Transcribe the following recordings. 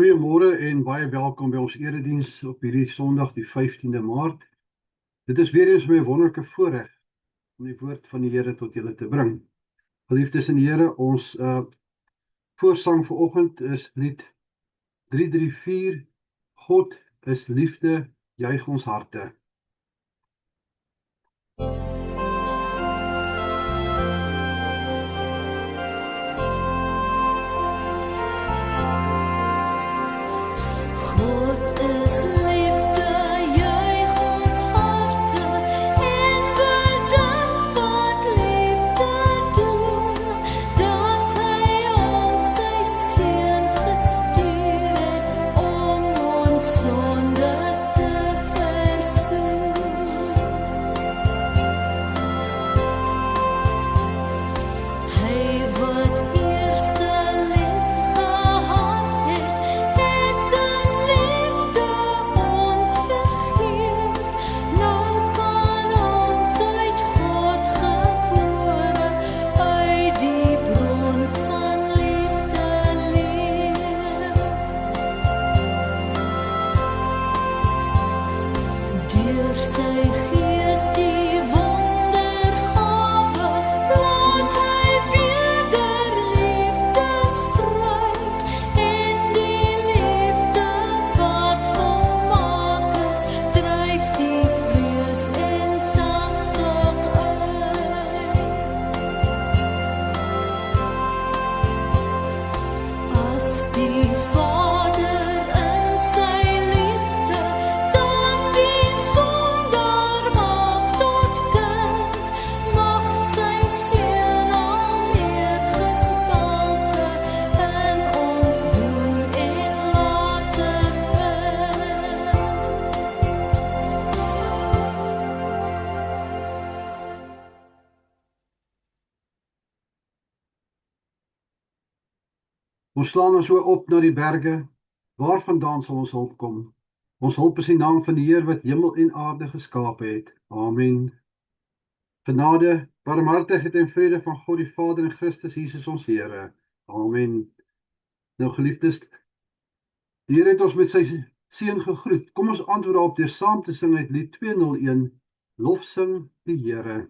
Goeiemôre en baie welkom by ons erediens op hierdie Sondag die 15de Maart. Dit is weer eens my wonderlike voorreg om die woord van die Here tot julle te bring. Geliefdes in die Here, ons voorsang vanoggend is lied 334, God is liefde, juig ons harte. Ons slaan ons oë op na die berge, waarvandaan sal ons hulp kom? Ons hulp is in die naam van die Heer wat hemel en aarde geskape het. Amen. Genade, barmhartigheid en vrede van God die Vader en Christus Jesus ons Here. Amen. Nou geliefdes, die Here het ons met sy seën gegroet. Kom ons antwoord daarop deur saam te sing uit lied 201, Lofsing die Here.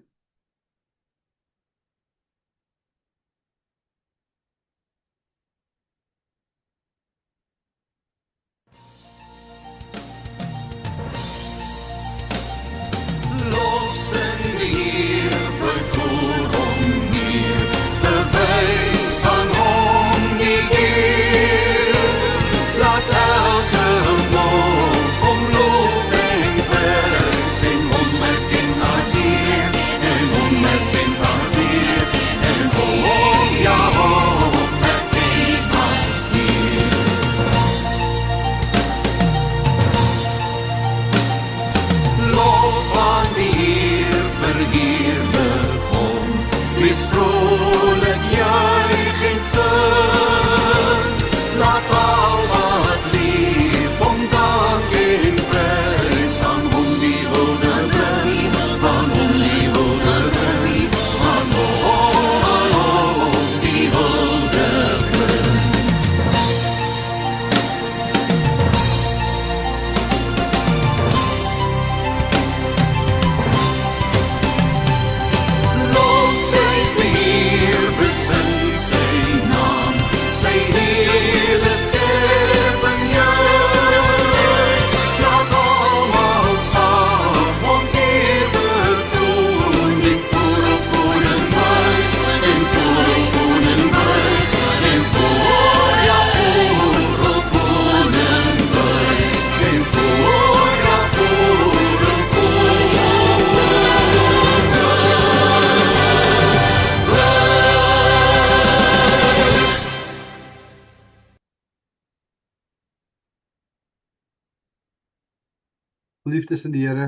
Geliefdes in die Here,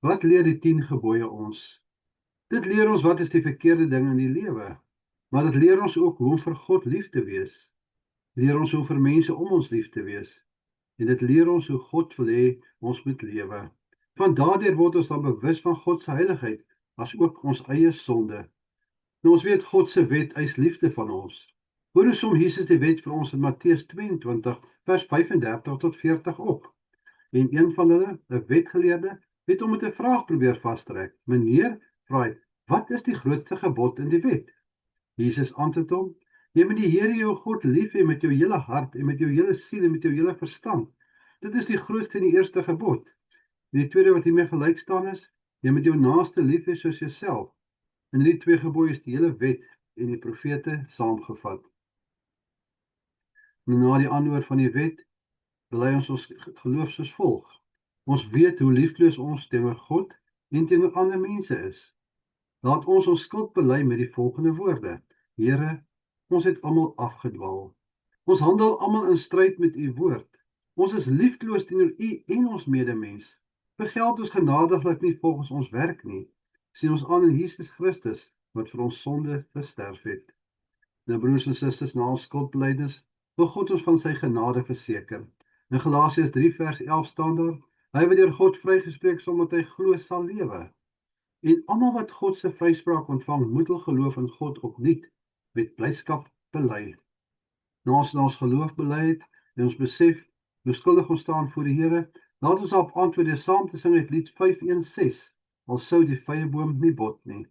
wat leer die 10 gebooie ons? Dit leer ons wat is die verkeerde ding in die lewe, maar dit leer ons ook hoe om vir God lief te wees. Leer ons hoe vir mense om ons lief te wees. En dit leer ons hoe God wil hê ons moet lewe. Van daardeur word ons dan bewus van God se heiligheid, as ook ons eie sonde. Nou ons weet God se wet eis liefde van ons. Hoor hoe som Jesus die wet vir ons in Matteus 22, vers 35 tot 40 op. En een van hulle, 'n wetgeleerde, het hom met 'n vraag probeer vastrek. Meneer, vra hy, wat is die grootste gebod in die wet? Jesus antwoord hom, jy moet die Here jou God lief hê met jou hele hart en met jou hele siel en met jou hele verstand. Dit is die grootste en die eerste gebod. En die tweede wat hiermee gelyk staan is, jy moet jou naaste lief hê soos jouself. En hierdie twee gebooie is die hele wet en die profete saamgevat. En na die antwoord van die wet, bely ons geloof soos volg. Ons weet hoe liefdeloos ons teenoor God en teenoor ander mense is. Laat ons skuld bely met die volgende woorde. Here, ons het almal afgedwaal. Ons handel almal in stryd met u woord. Ons is liefdeloos teenoor u en ons medemens. Vergeld ons genadiglik nie volgens ons werk nie. Sien ons aan in Jesus Christus, wat vir ons sonde gesterf het. Nou broers en susters, na ons skuldbelydenis, wil God ons van sy genade verseker. In Galasiërs 3 vers 11 staan daar, hy wat deur God vrygespreek is omdat hy glo sal lewe. En almal wat God se vryspraak ontvang, moet hul geloof in God opnuut met blydskap bely. Na ons geloof bely het en ons besef hoe skuldig ons staan voor die Here, laat ons op antwoord deur saam te sing uit Lied 516, al sou die vyeboom nie bot nie.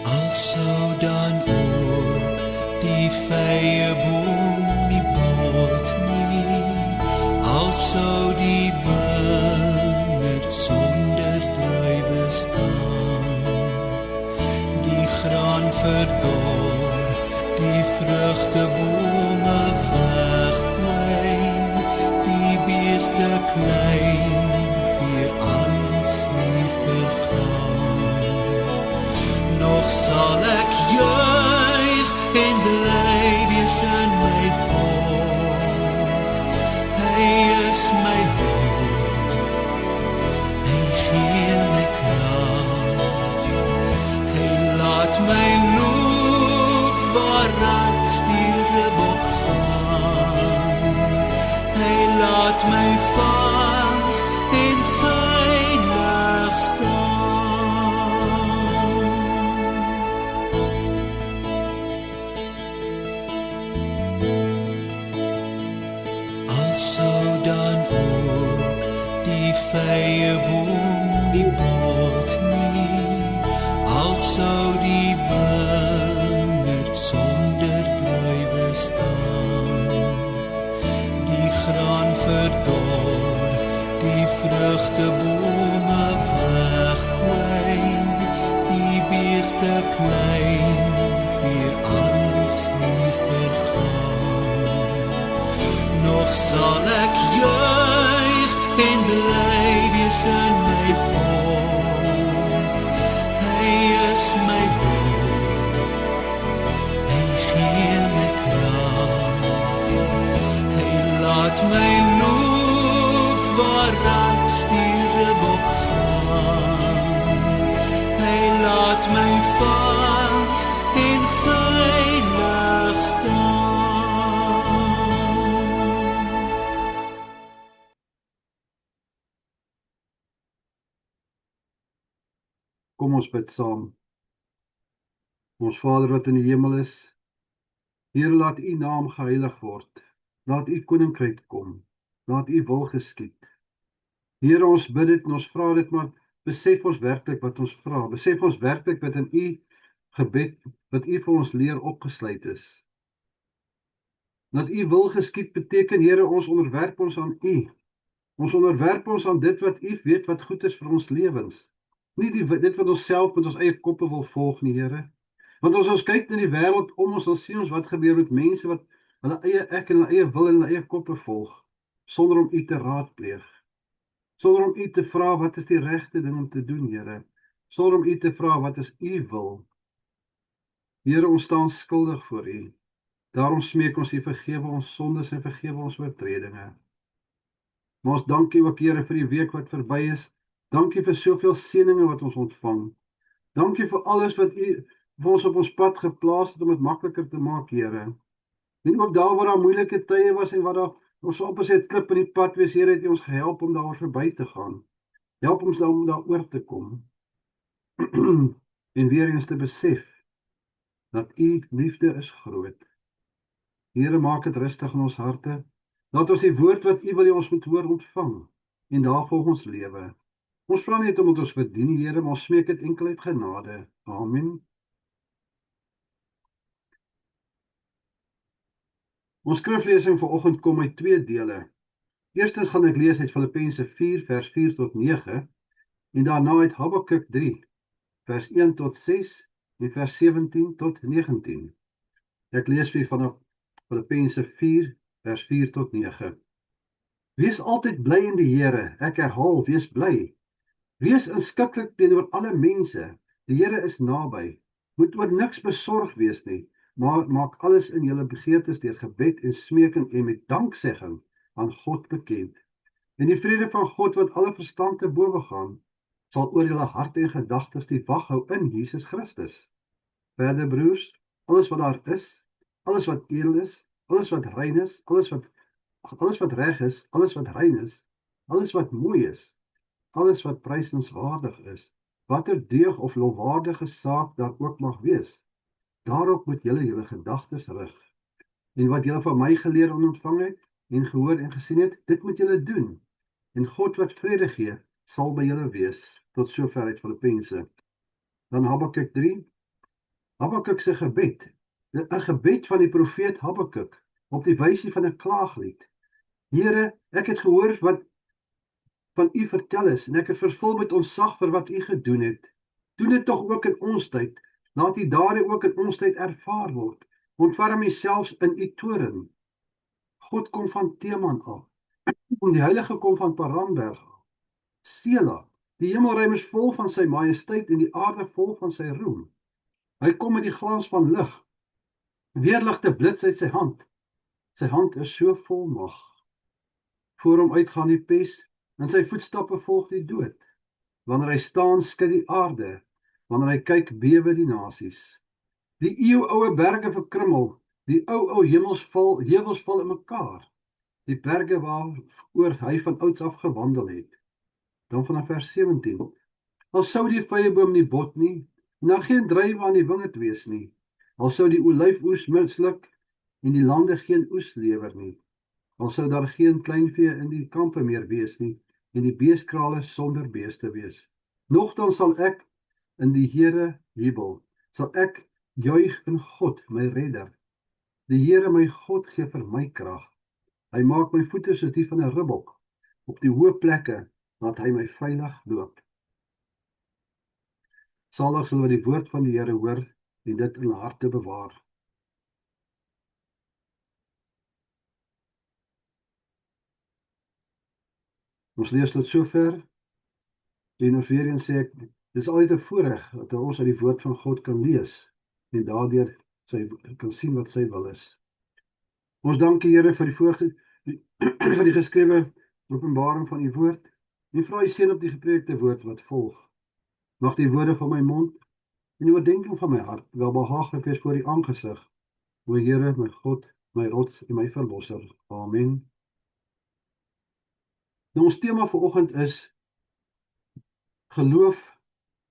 Al sou dan ook die vyeboom nie bot nie, al sou die wingerd sonder druiwe staan, die graan verdor, die vrugtebome wegwyn, die beeste klein, vir alles nie vergaan. Nog sal ek juig en bly wees in my God. Hy is my hulp, hy gee my krag, hy laat my loop waaruit stierbok gaan, hy laat my vas en veilig staan. Al sou dan ook die vyeboom nie bot nie, al sou die wingerd sonder druiwe staan, die graan verdor, die vrugtebome wegwyn, die beeste klein, vir alles nie vergaan. Nog sal ek juig en bly wees in my God. Hy is my hulp, hy gee my krag, hy laat my loop waaruit stierbok gaan, hy laat my vas en veilig staan. Kom ons bid saam. Ons Vader wat in die hemel is, Here, laat u naam geheilig word. Laat u koninkryk kom. Laat u wil geskied. Here, ons bid dit en ons vra dit, maar besef ons werklik wat ons vra. Besef ons werklik wat in u gebed, wat u vir ons leer opgesluit is. Dat u wil geskied beteken, Here, ons onderwerp ons aan u. Ons onderwerp ons aan dit wat u weet wat goed is vir ons lewens. Nie dit wat ons self met ons eie koppe wil volg nie, Here. Want as ons kyk na die wêreld om ons, dan sien ons wat gebeur met mense wat hulle eie ek en hulle eie wil en hulle eie koppe volg, sonder om u te raadpleeg. Sonder om u te vra wat is die regte ding om te doen, Here. Sonder om u te vra wat is u wil. Here, ons staan skuldig voor u. Daarom smeek ons u, vergewe ons sondes en vergewe ons oortredinge. Maar ons dankie ook, Here, vir die week wat verby is. Dankie vir soveel seëninge wat ons ontvang. Dankie vir alles wat u vir ons op ons pad geplaas het om dit makliker te maak, Here. En ook daar waar daar moeilike tye was en waar daar ons op 'n klip in die pad wees, Here, het u ons gehelp om daar verby te gaan. Help ons dan om daaroor te kom en weer eens te besef dat U liefde is groot. Here, maak dit rustig in ons harte. Laat ons die woord wat U wil hê ons moet hoor ontvang en daarvolgens lewe. Ons vra net omdat ons verdien, Here, maar ons smeek dit enkel uit genade. Amen. Ons skriflesing vanoggend kom uit 2 dele. Eerstens gaan ek lees uit Filippense 4 vers 4 tot 9 en daarna uit Habakuk 3 vers 1 tot 6 en vers 17 tot 19. Ek lees weer vanaf Filippense 4 vers 4 tot 9. Wees altyd bly in die Here. Ek herhaal, wees bly. Wees inskikkelik teenoor alle mense. Die Here is naby. Moet oor niks besorg wees nie, maar maak alles in julle begeertes deur gebed en smeking en met danksegging aan God bekend. En die vrede van God wat alle verstand te bowe gaan, sal oor julle harte en gedagtes die wag hou in Jesus Christus. Verder broers, alles wat daar is, alles wat edel is, alles wat rein is, alles wat reg is, alles wat rein is, alles wat mooi is, alles wat prysenswaardig is, watter deug of lofwaardige saak daar ook mag wees, daarop moet julle gedagtes rig. En wat julle van my geleer en ontvang het, en gehoor en gesien het, dit moet julle doen. En God wat vrede gee, sal by julle wees. Tot sover uit Filippense. Dan Habakuk 3. Habakuk se gebed. 'n Gebed van die profeet Habakuk, op die wysie van 'n klaaglied. Here, ek het gehoor wat van U vertel is, en ek is vervul met ontzag vir wat U gedoen het. Doen dit tog ook in ons tyd, laat U dade ook in ons tyd ervaar word. Ontferm U selfs in U toorn. God kom van Teman af, die heilige kom van Paranberg af. Sela, die hemelruim is vol van sy majesteit en die aarde vol van sy roem. Hy kom met die glans van lig, weerligte blits uit sy hand. Sy hand is so vol mag. Voor hom uitgaan die pes, en sy voetstappe volg die dood. Wanneer hy staan, skud die aarde, wanneer hy kyk, bewe die nasies. Die eeuoue berge verkrummel, die ou heuwels val in mekaar, die berge waaroor hy van ouds af gewandel het. Dan vanaf vers 17. Al sou die vyeboom nie bot nie, en daar geen druiwe aan die wingerd wees nie, al sou die olyfoes misluk, en die lande geen oes lewer nie, al sou daar geen kleinvee in die kampe meer wees nie, en die beeskrale sonder beeste wees. Nogtans sal ek in die Here jubel, sal ek juig in God, my redder. Die Here my God gee vir my krag. Hy maak my voete soos die van 'n ribbok. Op die hoë plekke laat hy my veilig loop. Salig sal wat die woord van die Here hoor en dit in hulle harte bewaar. Ons lees tot sover. En weer eens sê ek, dis altyd 'n voorreg dat ons uit die woord van God kan lees en daardeur kan sien wat sy wil is. Ons dank die Here vir vir die geskrewe openbaring van U woord en vra U seën op die gepreekte woord wat volg. Mag die woorde van my mond en die oordeenking van my hart welbehaaglik wees voor U aangesig. O Here, my God, my rots en my verlosser. Amen. Nou, ons tema vanoggend is geloof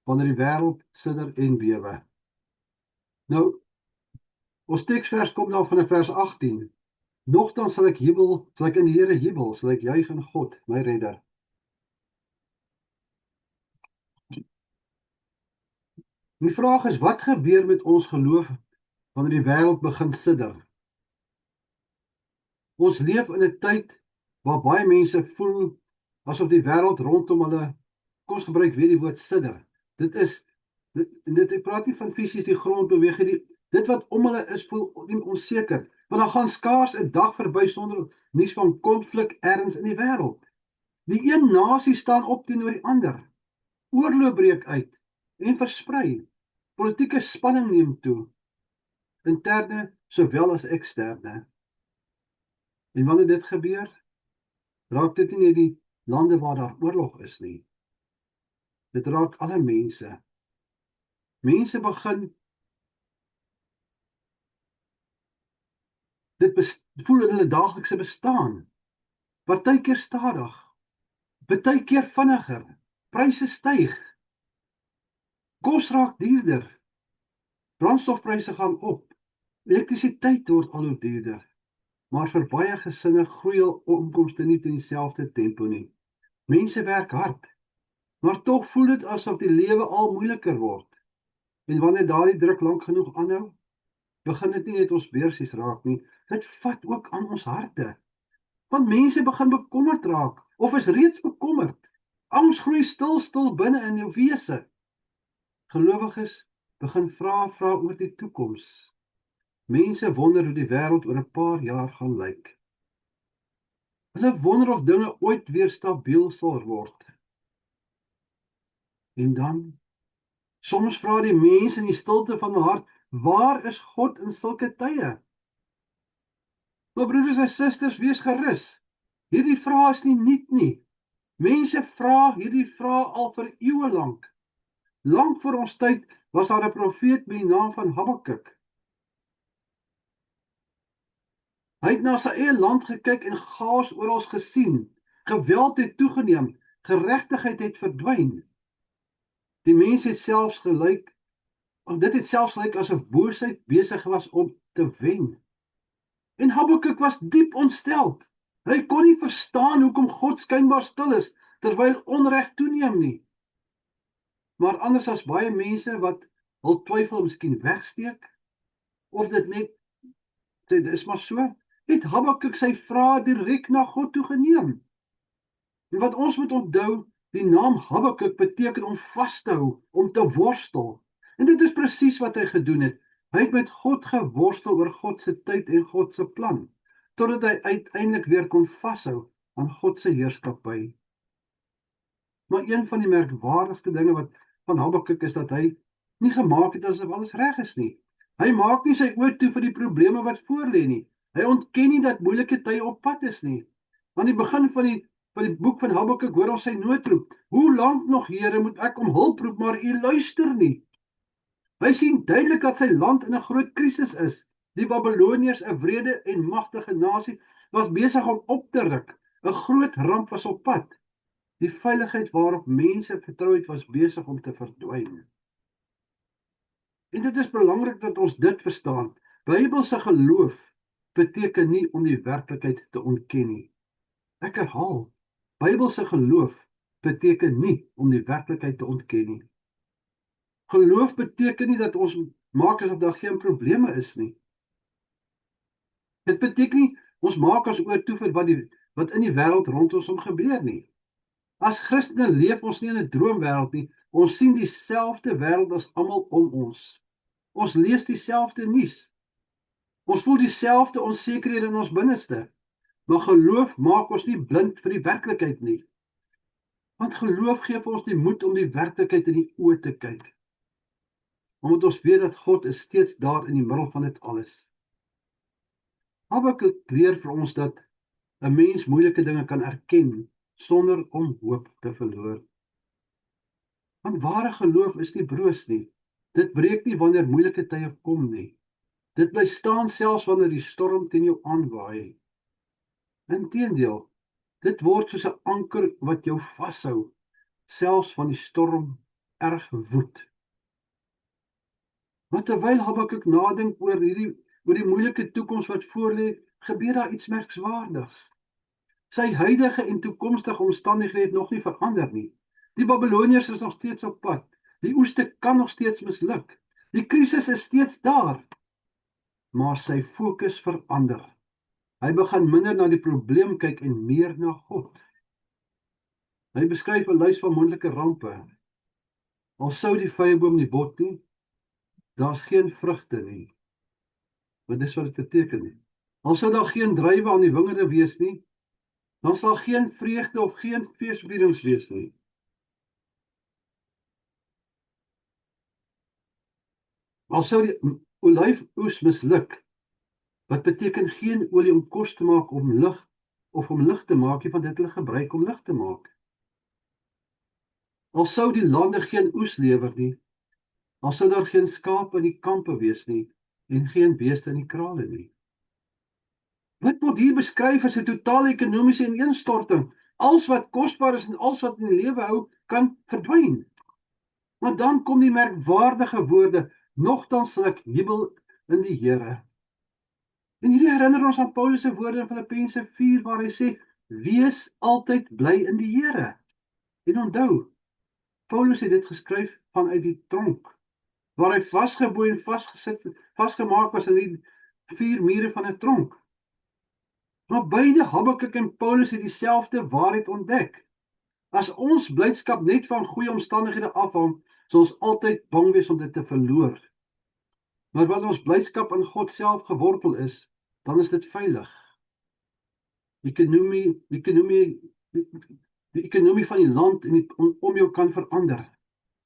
wanneer die wêreld sidder en bewe. Nou, ons teksvers kom dan van vers 18. Nogtans sal ek in die Here jubel, sal ek juig in God, my redder. Die vraag is, wat gebeur met ons geloof wanneer die wêreld begin sidder? Ons leef in 'n tyd waar baie mense voel asof die wêreld rondom hulle, kom ons gebruik weer die woord sidder. Ek praat nie van fisies die grond beweeg nie, dit wat om hulle is voel onseker, want daar gaan skaars 'n dag verby sonder nuus van konflik ergens in die wêreld. Die een nasie staan op teenoor die ander. Oorlog breek uit en versprei. Politieke spanning neem toe, interne sowel as eksterne. En wanneer dit gebeur, raak dit nie net die lande waar daar oorlog is nie. Dit raak alle mense. Mense begin dit voel in hulle daaglikse bestaan. Partykeer stadig, partykeer vinniger, Pryse styg. Kos raak duurder. Brandstofpryse gaan op. Elektrisiteit word al hoe duurder. Maar vir baie gesinne groei hul inkomste nie in dieselfde tempo nie. Mense werk hard, maar tog voel dit asof die lewe al moeiliker word. En wanneer daardie druk lank genoeg aanhou, begin dit nie net ons beursies raak nie, dit vat ook aan ons harte. Want mense begin bekommerd raak, of is reeds bekommerd. Angs groei stil binne in jou wese. Gelowiges begin vra oor die toekoms. Mense wonder hoe die wêreld oor 'n paar jaar gaan lyk. Hulle wonder of dinge ooit weer stabiel sal word. En dan, soms vra die mense in die stilte van hulle hart, waar is God in sulke tye? Maar broeders en susters, wees gerus. Hierdie vraag is nie nuut nie. Mense vra hierdie vraag al vir eeue lank. Lank voor ons tyd was daar 'n profeet met die naam van Habakuk. Hy het na sy eie land gekyk en chaos oral gesien. Geweld het toegeneem, geregtigheid het verdwyn. Die mens het selfs gelyk, of dit het selfs gelyk asof boosheid besig was om te wen. En Habakuk was diep ontsteld. Hy kon nie verstaan hoekom God skynbaar stil is, terwyl onreg toeneem nie. Maar anders as baie mense wat hul twyfel miskien wegsteek, of dit net sê, dis maar so, het Habakuk sy vrae direk na God toe geneem. En wat ons moet onthou, die naam Habakuk beteken om vas te hou, om te worstel. En dit is presies wat hy gedoen het. Hy het met God geworstel oor God se tyd en God se plan, totdat hy uiteindelik weer kon vashou aan God se heerskappy. Maar een van die merkwaardigste dinge wat van Habakuk is dat hy nie gemaak het asof alles reg is nie. Hy maak nie sy oë toe vir die probleme wat voorlê nie. Hy ontken nie dat moeilike tye op pad is nie. Aan die begin van die boek van Habakuk hoor ons sy noodroep. Hoe lank nog, Here, moet ek om hulp roep, maar U luister nie? Hy sien duidelik dat sy land in 'n groot krisis is. Die Babiloniërs, 'n wrede en magtige nasie, was besig om op te ruk. 'n Groot ramp was op pad. Die veiligheid waarop mense vertrou het was besig om te verdwyn. En dit is belangrik dat ons dit verstaan. Bybelse geloof beteken nie om die werklikheid te ontken nie. Ek herhaal, Bybelse geloof beteken nie om die werklikheid te ontken nie. Geloof beteken nie dat ons maak asof daar geen probleme is nie. Dit beteken nie ons maak ons oor toe vir wat in die wêreld rond ons gebeur nie. As Christene leef ons nie in 'n droomwêreld nie. Ons sien dieselfde wêreld as almal om ons. Ons lees dieselfde nuus. Ons voel dieselfde onsekerhede in ons binneste. Maar geloof maak ons nie blind vir die werklikheid nie. Want geloof gee vir ons die moed om die werklikheid in die oë te kyk. Omdat ons weet dat God is steeds daar in die middel van dit alles. Habakuk leer vir ons dat 'n mens moeilike dinge kan erken sonder om hoop te verloor. Want ware geloof is nie broos nie. Dit breek nie wanneer moeilike tye kom nie. Dit bly staan selfs wanneer die storm teen jou aanwaai. Inteendeel, dit word soos 'n anker wat jou vashou, selfs van die storm erg woed. Maar terwyl Habakuk nadink oor die moeilike toekoms wat voorlê, gebeur daar iets merkwaardigs. Sy huidige en toekomstige omstandighede het nog nie verander nie. Die Babiloniërs is nog steeds op pad. Die oeste kan nog steeds misluk. Die krisis is steeds daar. Maar sy fokus verander. Hy begin minder na die probleem kyk en meer na God. Hy beskryf 'n lys van moontlike rampe. Al sou die vyeboom nie bot nie, daar's geen vrugte nie. Wat dis wat dit beteken nie. Al sou daar geen druiwe aan die wingerde wees nie, dan sal geen vreugde of geen feesvierings wees nie. Al sou die olyfoes misluk, wat beteken geen olie om kos te maak om lig te maak, want dit hulle gebruik om lig te maak. Al sou die lande geen oes lewer nie, al sou daar geen skape in die kampe wees nie, en geen beeste in die krale nie. Wat word hier beskryf as 'n totale ekonomiese ineenstorting. Alles wat kosbaar is en alles wat in die lewe hou, kan verdwyn. Maar dan kom die merkwaardige woorde, nogtans sal ek jubel in die Here. En hierdie herinner ons aan Paulus se woorde in Filippense 4 waar hy sê, wees altyd bly in die Here. En onthou, Paulus het dit geskryf vanuit die tronk, waar hy vasgeboei en vasgemaak was in die 4 mure van 'n tronk. Maar beide Habakuk en Paulus het dieselfde waarheid ontdek. As ons blydskap net van goeie omstandighede afhang, sal ons altyd bang wees om dit te verloor. Maar wanneer ons blydskap in God self gewortel is, dan is dit veilig. Die ekonomie van die land en om jou kan verander.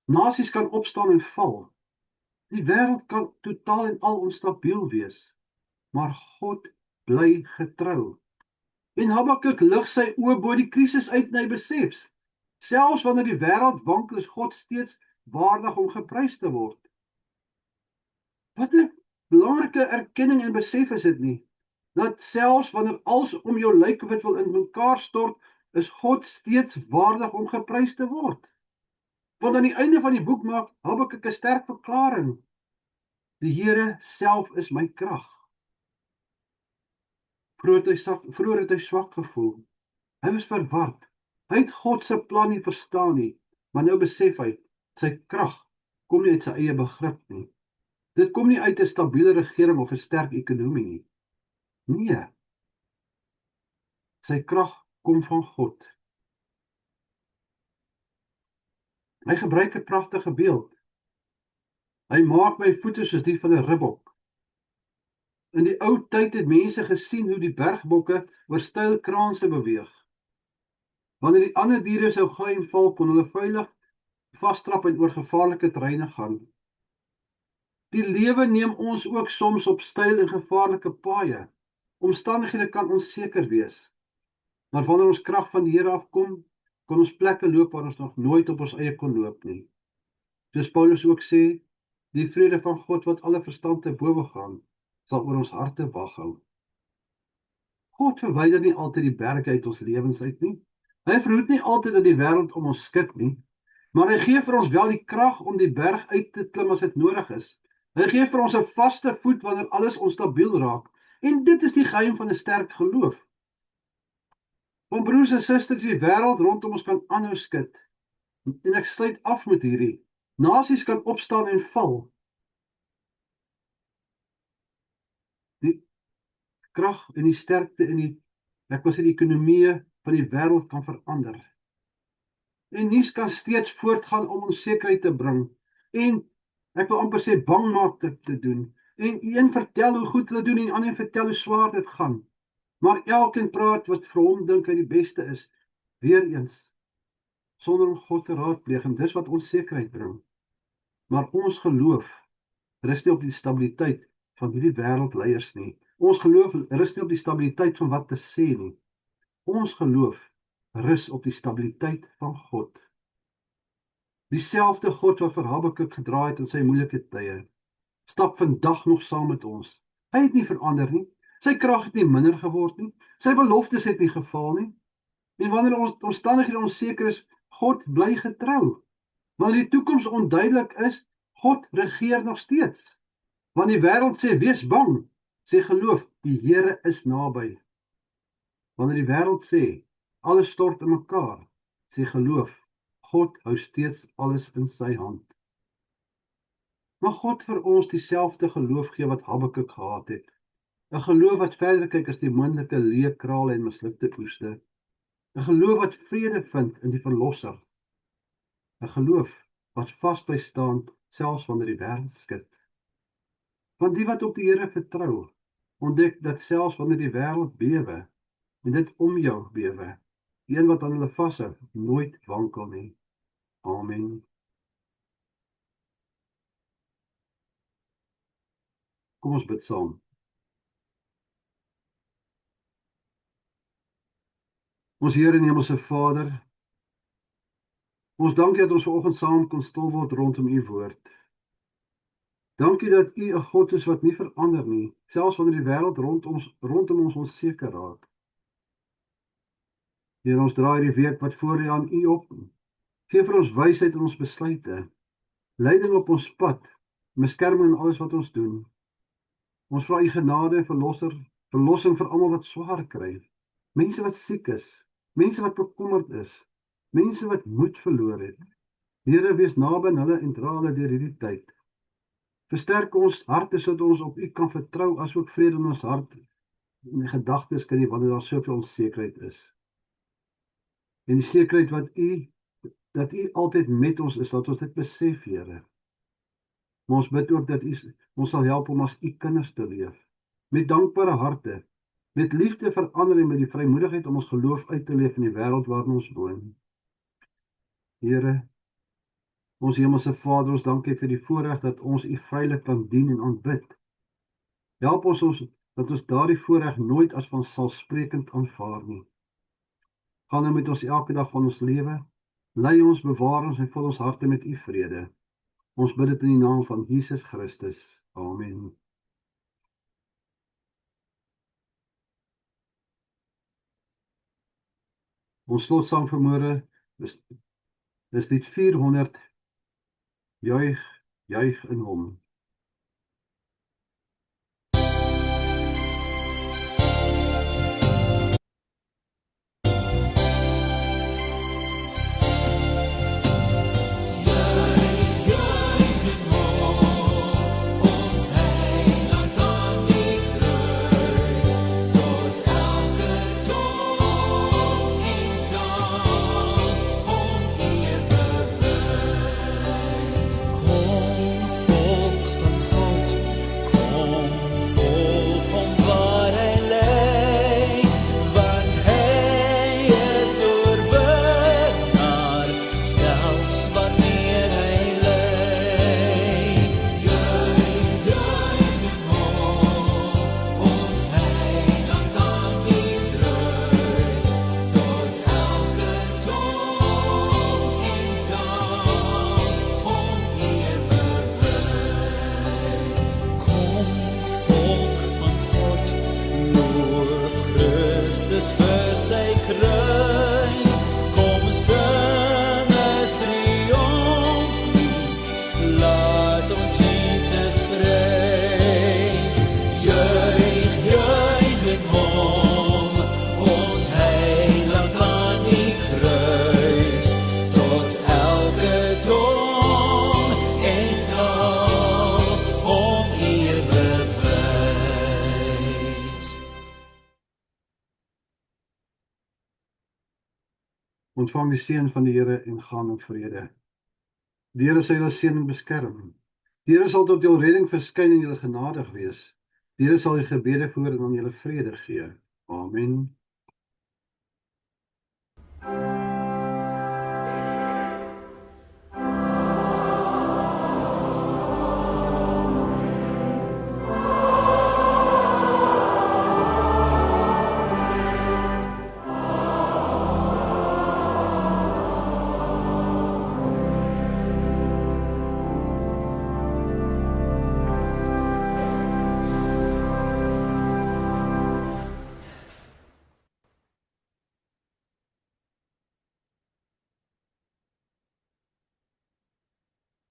Nasies kan opstaan en val. Die wêreld kan totaal en al onstabiel wees, maar God bly getrou. En Habakuk lig sy oë bo die krisis uit en hy besef, selfs wanneer die wêreld wankel, is God steeds waardig om geprys te word. Wat 'n belangrike erkenning en besef is dit nie, dat selfs wanneer alles om jou lyk of dit wil in mekaar stort, is God steeds waardig om geprys te word. Want aan die einde van die boek maak Habakuk 'n sterk verklaring. Die Here self is my krag. Vroeër het hy swak gevoel. Hy was verward. Hy het God se plan nie verstaan nie, maar nou besef hy, sy krag kom nie uit sy eie begrip nie. Dit kom nie uit 'n stabiele regering of 'n sterk ekonomie nie. Nee. Sy krag kom van God. Hy gebruik 'n pragtige beeld. Hy maak my voete soos die van 'n ribbok. In die ou tyd het mense gesien hoe die bergbokke oor steil kraanse beweeg. Wanneer die ander diere sou gaai en val, kon hulle veilig vastrap en oor gevaarlike terreine gaan. Die lewe neem ons ook soms op steil en gevaarlike paaie. Omstandighede kan onseker wees. Maar wanneer ons krag van die Here afkom, kan ons plekke loop waar ons nog nooit op ons eie kon loop nie. Soos Paulus ook sê, die vrede van God wat alle verstand te bowe gaan, sal oor ons harte wag hou. God verwyder nie altyd die berge uit ons lewens uit nie. Hy verhoed nie altyd dat die wêreld om ons skud nie, maar hy gee vir ons wel die krag om die berg uit te klim as dit nodig is. Hy gee vir ons 'n vaste voet wanneer alles onstabiel raak, en dit is die geheim van 'n sterk geloof. Want broers en susters, die wêreld rondom ons kan aanhou skud. En ek sluit af met hierdie. Nasies kan opstaan en val. Die krag en die sterkte in die ekonomie van die wêreld kan verander. En nuus kan steeds voortgaan om onsekerheid te bring. En ek wil amper sê bang maak te doen. En een vertel hoe goed hulle doen en die ander vertel hoe swaar dit gaan. Maar elkeen praat wat vir hom dink hy die beste is. Weereens, sonder om God te raadpleeg, en dis wat onsekerheid bring. Maar ons geloof rus nie op die stabiliteit van hierdie wêreldleiers nie. Ons geloof rus nie op die stabiliteit van wat te sê nie. Ons geloof rus op die stabiliteit van God. Dieselfde God wat vir Habakuk gedra het in sy moeilike tye, stap vandag nog saam met ons. Hy het nie verander nie. Sy krag het nie minder geword nie. Sy beloftes het nie gefaal nie. En wanneer ons omstandighede onseker is, God bly getrou. Wanneer die toekoms onduidelik is, God regeer nog steeds. Wanneer die wêreld sê wees bang, sê geloof, die Here is naby. Wanneer die wêreld sê alles stort in mekaar, sê geloof, God hou steeds alles in sy hand. Mag God vir ons dieselfde geloof gee wat Habakuk gehad het. 'n Geloof wat verder kyk as die moontlike leeukrale en mislukte oeste. 'n Geloof wat vrede vind in die Verlosser. 'n Geloof wat vasbly staan selfs wanneer die wêreld skud. Want die wat op die Here vertrou, ontdek dat selfs wanneer die wêreld bewe en dit om jou bewe, die een wat aan hulle vashou, nooit wankel nie. Amen. Kom ons bid saam. Ons Here en Hemelse Vader, ons dankie dat ons vanoggend saam kon stil word rondom U woord. Dankie dat U 'n God is wat nie verander nie, selfs wanneer die wêreld rondom ons onseker raak. Here, ons draai die week wat voor U aan U op. Gee vir ons wysheid in ons besluite, leiding op ons pad, beskerming in alles wat ons doen. Ons vra U genade en verlossing vir almal wat swaar kry, mense wat siek is, mense wat bekommerd is, mense wat moed verloor het. Here, wees naby aan hulle en dra hulle deur hierdie tyd. Versterk ons harte sodat ons op U kan vertrou, asook vrede in ons hart en gedagtes kan hê wanneer daar soveel onsekerheid is. En die sekerheid dat U altyd met ons is, dat ons dit besef, Here. Maar ons bid ook dat U ons sal help om as U kinders te leef, met dankbare harte, met liefde vir ander en met die vrymoedigheid om ons geloof uit te leef in die wêreld waarin ons woon. Here, ons hemelse Vader, ons dankie vir die voorreg dat ons U vrylik kan dien en aanbid. Help ons dat ons daardie voorreg nooit as vanselfsprekend aanvaar nie. Gaan nou met ons elke dag van ons lewe, lei ons, bewaar ons en vul ons harte met U vrede. Ons bid dit in die naam van Jesus Christus. Amen. Ons slotsang vanmôre is lied 400, Juig, juig in Hom. Ontvang die seën van die Here en gaan in vrede. Die Here sal julle seën en beskerm. Die Here sal tot jou redding verskyn en julle genadig wees. Die Here sal die gebede hoor en aan julle vrede gee. Amen.